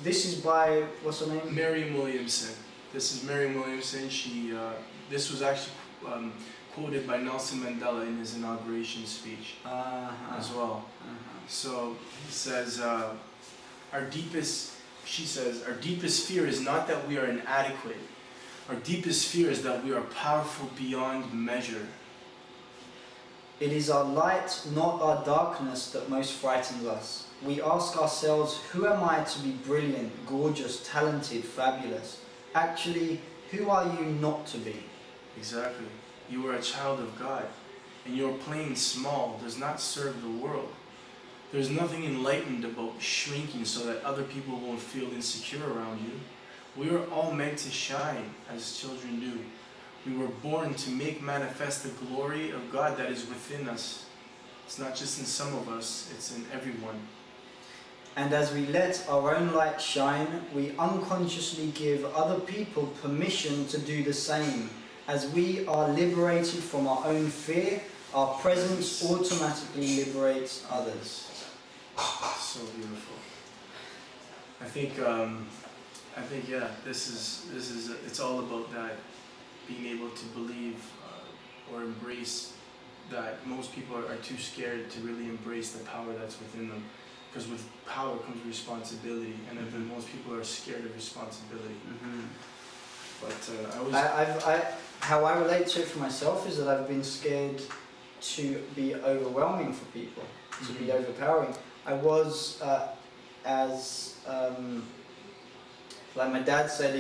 this is by, what's her name? Marianne Williamson. This is Marianne Williamson. This was actually quoted by Nelson Mandela in his inauguration speech as well. So he says, she says, our deepest fear is not that we are inadequate. Our deepest fear is that we are powerful beyond measure. It is our light, not our darkness, that most frightens us. We ask ourselves, who am I to be brilliant, gorgeous, talented, fabulous? Actually, who are you not to be? Exactly. You are a child of God, and your playing small does not serve the world. There's nothing enlightened about shrinking so that other people won't feel insecure around you. We are all meant to shine as children do. We were born to make manifest the glory of God that is within us. It's not just in some of us, it's in everyone. And as we let our own light shine, we unconsciously give other people permission to do the same. As we are liberated from our own fear, our presence automatically liberates others. So beautiful. I think yeah, this is it's all about that, being able to believe or embrace that. Most people are too scared to really embrace the power that's within them, because with power comes responsibility, and I think most people are scared of responsibility. But how I relate to it for myself is that I've been scared to be overwhelming for people, to be overpowering. I was like my dad said,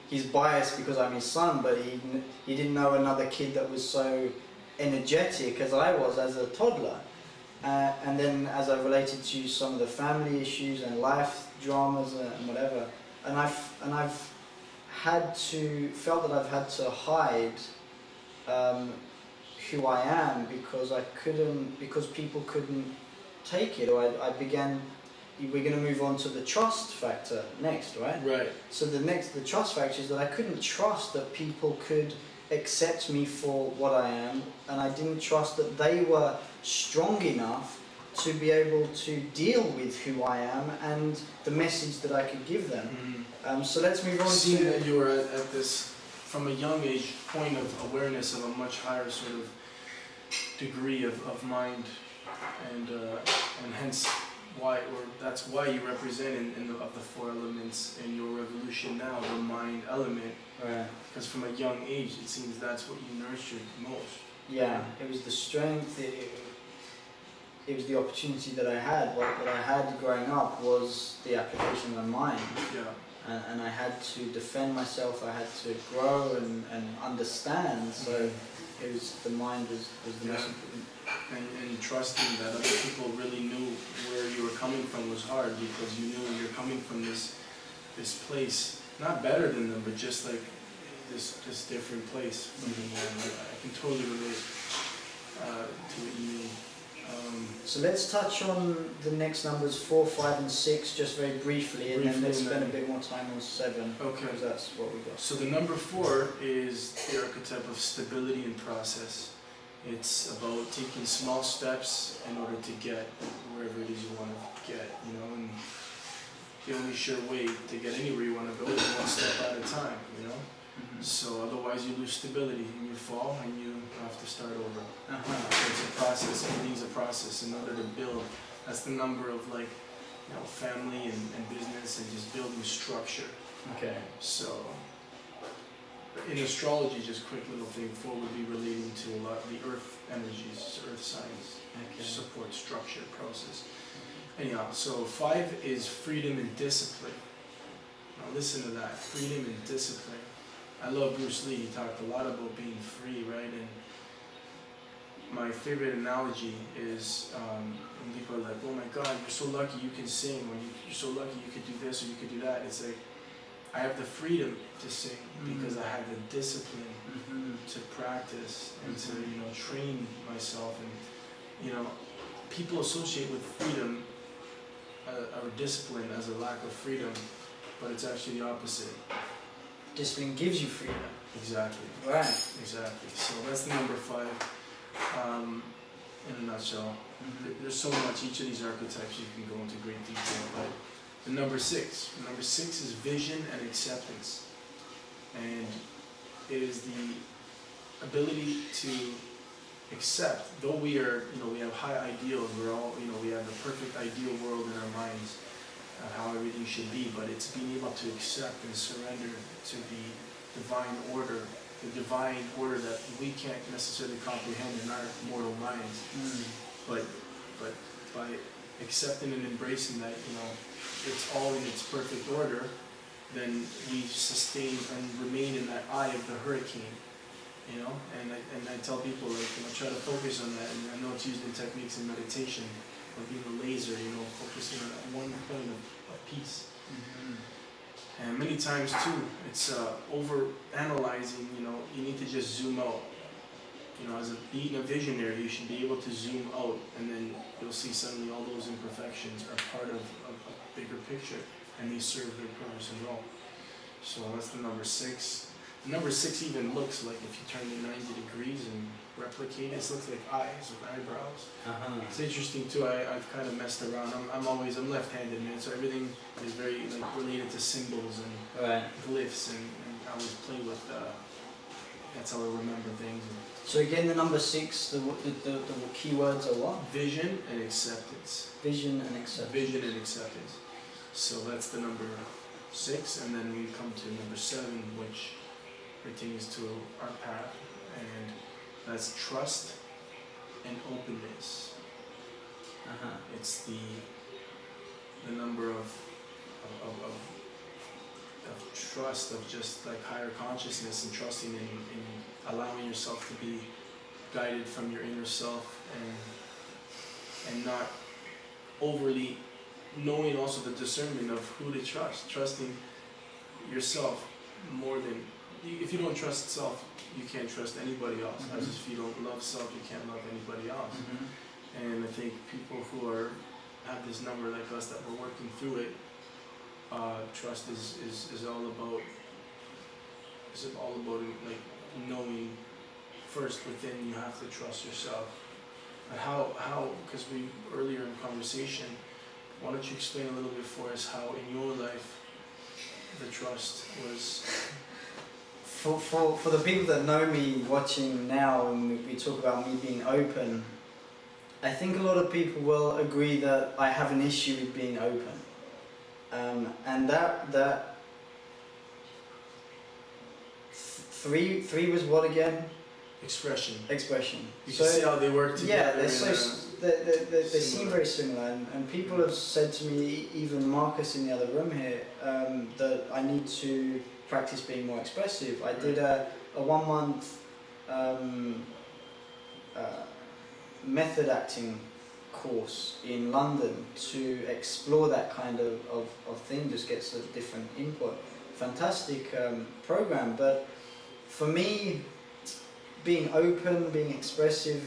he's biased because I'm his son, but he didn't know another kid that was so energetic as I was as a toddler. And then as I related to some of the family issues and life dramas and whatever, and I've felt that I've had to hide who I am because people couldn't take it, or we're going to move on to the trust factor next, right? Right. So the trust factor is that I couldn't trust that people could accept me for what I am, and I didn't trust that they were strong enough to be able to deal with who I am and the message that I could give them. So let's move on Seeing that you were at this, from a young age, point of awareness of a much higher sort of degree of mind, and hence that's why you represent of the four elements in your revolution now, the mind element. Right. Because from a young age, it seems that's what you nurtured most. Yeah, it was the strength, it was the opportunity that I had. What I had growing up was the application of my mind. Yeah. And I had to defend myself, I had to grow and understand, so it was, the mind was the most important. And trusting that other people really knew where you were coming from was hard, because you knew you're coming from this place, not better than them, but just like this different place from them. I can totally relate to what you mean. So let's touch on the next numbers 4, 5 and 6 just very briefly, and then let's spend a bit more time on 7, because that's what we got. So the number 4 is the archetype of stability and process. It's about taking small steps in order to get wherever it is you want to get, and the only sure way to get anywhere you want to go is one step at a time, So otherwise you lose stability and you fall and you have to start over. It's a process, everything's a process in order to build. That's the number of family and business and just building structure. Okay. So in astrology, just quick little thing, 4 would be relating to a lot of the earth energies, earth signs, support, structure, process. Anyhow, so 5 is freedom and discipline. Now listen to that, freedom and discipline. I love Bruce Lee, he talked a lot about being free, right? And my favorite analogy is when people are like, oh my God, you're so lucky you can sing, or you're so lucky you could do this or you could do that. It's like, I have the freedom to sing because I have the discipline to practice and to train myself. And people associate with freedom or discipline as a lack of freedom, but it's actually the opposite. Discipline gives you freedom. Exactly. Right. Exactly. So that's the number 5 in a nutshell. There's so much, each of these archetypes you can go into great detail, but the number 6. Number 6 is vision and acceptance. And it is the ability to accept, though we are, we have high ideals, we're all, we have the perfect ideal world in our minds, how everything should be, but it's being able to accept and surrender to the divine order that we can't necessarily comprehend in our mortal minds. But by accepting and embracing that, it's all in its perfect order, then we sustain and remain in that eye of the hurricane. And I tell people, try to focus on that, and I know it's used in techniques in meditation, like being a laser, focusing on that one point of peace. And many times too, it's over analyzing, you need to just zoom out. As being a visionary, you should be able to zoom out, and then you'll see suddenly all those imperfections are part of a bigger picture, and they serve their purpose as well. So that's the number 6. Number 6 even looks like, if you turn it 90 degrees and replicate it, it looks like eyes with eyebrows. It's interesting too. I've kind of messed around. I'm left-handed, man, so everything is very related to symbols and glyphs, and I always play with. That's how I remember things. So again, the number 6, the keywords are what? Vision and acceptance. Vision and acceptance. Vision and acceptance. So that's the number 6, and then we come to number 7, which pertains to our path, and that's trust and openness. It's the number of trust, of just like higher consciousness, and trusting in allowing yourself to be guided from your inner self, and not overly knowing also the discernment of who to trust, trusting yourself more than. If you don't trust self, you can't trust anybody else. As if you don't love self, you can't love anybody else. And I think people who have this number like us, that we're working through it, trust is all about like knowing first within. You have to trust yourself. And how? Because we earlier in conversation, why don't you explain a little bit for us how in your life the trust was. For the people that know me watching now, and we talk about me being open, I think a lot of people will agree that I have an issue with being open, and that 3 was what again? Expression. You can see how they work together. Yeah, they seem very similar, and people have said to me, even Marcus in the other room here, that I need to practice being more expressive. I did a 1-month method acting course in London to explore that kind of thing, just get some different input. Fantastic program, but for me, being open, being expressive,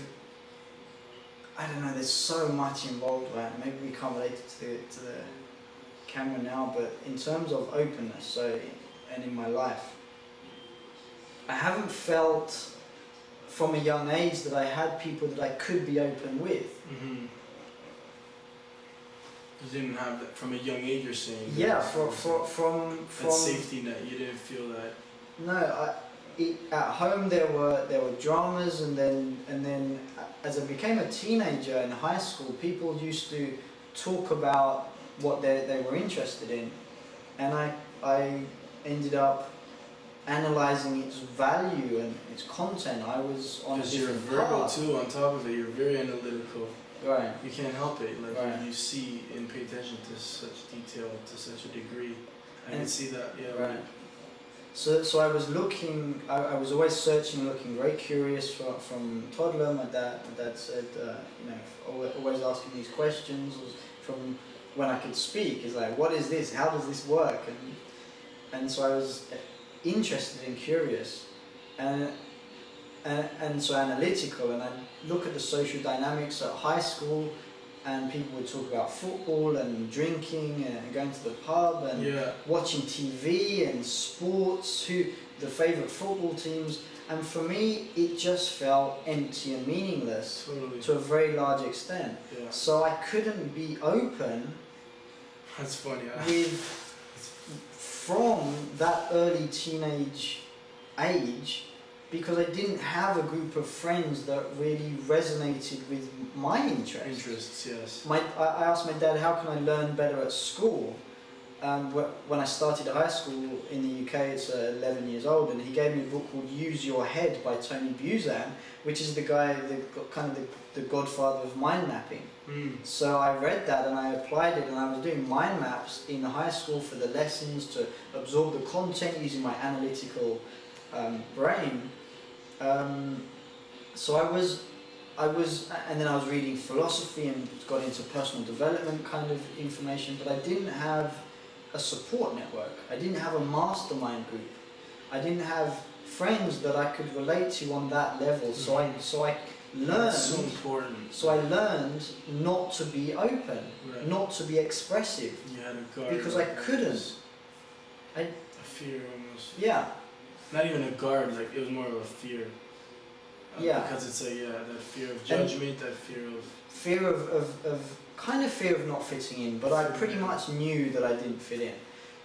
I don't know, there's so much involved with that. Maybe we can't relate it to the camera now, but in terms of openness, and in my life, I haven't felt from a young age that I had people that I could be open with. You didn't have that from a young age, you're saying? Yeah, from that safety net, you didn't feel that? No, at home there were dramas, and then as I became a teenager in high school, people used to talk about what they were interested in, and I ended up analysing its value and its content. I was on a different you're verbal path. too, on top of it, you're very analytical. Right. You can't help it, Right. you see and pay attention to such detail, to such a degree. I can see that, yeah. Right. So I was looking, I was always searching, looking, very curious from toddler. My dad said, always asking these questions. From when I could speak, is like, what is this? How does this work? And so I was interested and curious, and so analytical. And I look at the social dynamics at high school, and people would talk about football and drinking and going to the pub and watching TV and sports, the favourite football teams. And for me, it just felt empty and meaningless to a very large extent. Yeah. So I couldn't be open That's funny. From that early teenage age, because I didn't have a group of friends that really resonated with my interests. Interests, yes. I asked my dad, how can I learn better at school? When I started high school in the UK, it's 11 years old, and he gave me a book called Use Your Head by Tony Buzan, which is the guy, the godfather of mind mapping. So I read that and I applied it, and I was doing mind maps in high school for the lessons to absorb the content using my analytical brain. So I was, and then I was reading philosophy and got into personal development kind of information, but I didn't have a support network. I didn't have a mastermind group. I didn't have friends that I could relate to on that level. So I learned. That's so important. So I learned not to be open, Right. not to be expressive, You had a guard. because I couldn't. A fear almost. Yeah. Not even a guard, like it was more of a fear. Yeah. Because it's that fear of judgment, that fear of... Fear of kind of fear of not fitting in, but I pretty much knew that I didn't fit in.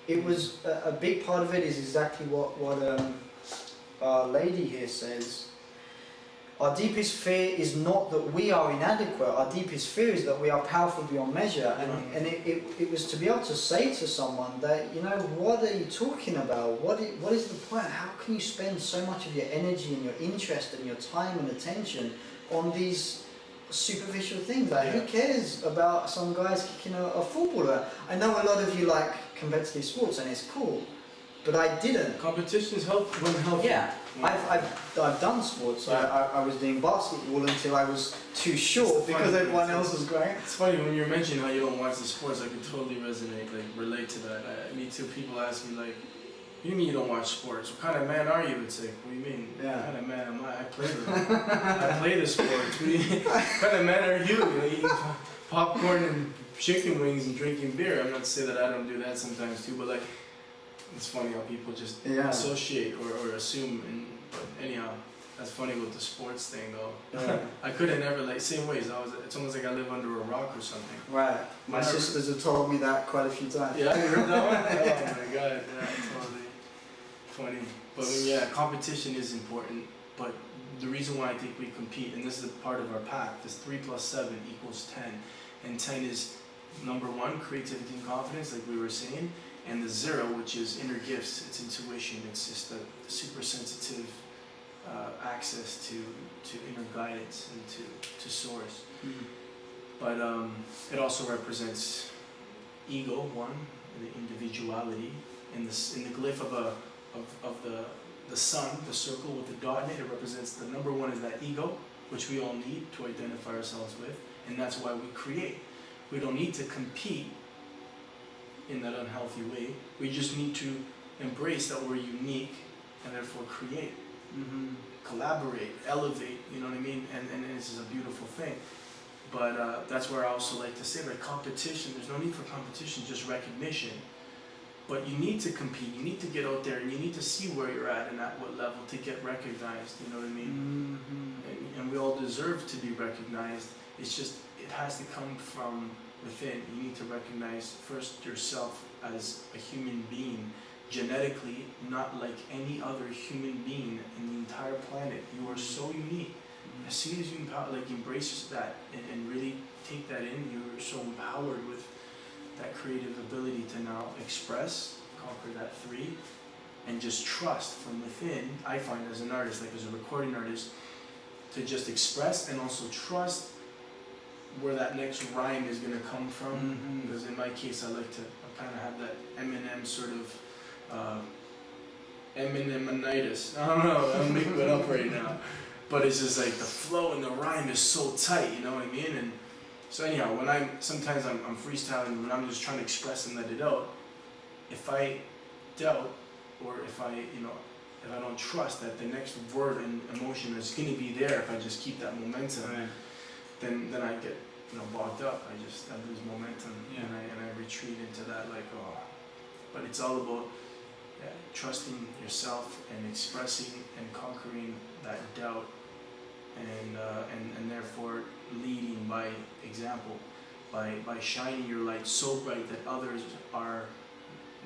It was a big part of it is exactly what our lady here says. Our deepest fear is not that we are inadequate. Our deepest fear is that we are powerful beyond measure. And it was to be able to say to someone that, what are you talking about? What is the point? How can you spend so much of your energy and your interest and your time and attention on these superficial things? Like, who cares about some guys kicking a footballer? I know a lot of you like competitive sports and it's cool, but I didn't. Competition's healthy. Yeah, I've done sports. Yeah. I was doing basketball until I was too short because everyone else was going. It's funny when you mention how you don't watch the sports. I can totally relate to that. Me too. People ask me like, "What do you mean you don't watch sports? What kind of man are you?" It's like, "What do you mean? Yeah. What kind of man am I? I play them. I play the sports. What kind of man are you? Eating popcorn and chicken wings and drinking beer." I'm not to say that I don't do that sometimes too, but it's funny how people just associate or assume. But anyhow, that's funny with the sports thing though. Yeah. I couldn't ever same ways. It's almost like I live under a rock or something. Right. My sisters have told me that quite a few times. Yeah, you heard that one? Oh my god, yeah, totally. Funny. But yeah, competition is important. But the reason why I think we compete, and this is a part of our pact, is 3 + 7 = 10. And 10 is number 1, creativity and confidence, like we were saying. And the 0, which is inner gifts, it's intuition, it's just a super sensitive access to inner guidance and to source. Mm. But it also represents ego, 1, the individuality. In the glyph of the sun, the circle with the dot in it, it represents the number 1 is that ego, which we all need to identify ourselves with, and that's why we create. We don't need to compete in that unhealthy way. We just need to embrace that we're unique and therefore create, collaborate, elevate, you know what I mean? And this is a beautiful thing. But that's where I also like to say, competition, there's no need for competition, just recognition. But you need to compete, you need to get out there, and you need to see where you're at and at what level to get recognized, you know what I mean? And we all deserve to be recognized. It's just, it has to come from within. You need to recognize first yourself as a human being, genetically, not like any other human being in the entire planet. You are so unique. As soon as you embrace that and really take that in, you're so empowered with that creative ability to now express, conquer that 3, and just trust from within. I find as an artist, as a recording artist, to just express and also trust where that next rhyme is going to come from. Because in my case, I kind of have that Eminem sort of Eminemitis. I don't know, I'm making it up right now. But it's just the flow and the rhyme is so tight, you know what I mean? And so anyhow, sometimes I'm freestyling, when I'm just trying to express and let it out, if I doubt, or if I don't trust that the next word and emotion is going to be there, if I just keep that momentum, then I get bogged up. I lose momentum, and I retreat into that But it's all about trusting yourself and expressing and conquering that doubt, and therefore leading by example. by shining your light so bright that others are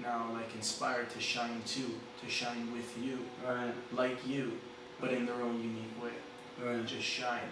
now like inspired to shine too, to shine with you, Right. like you, but in their own unique way. Right. Just shine.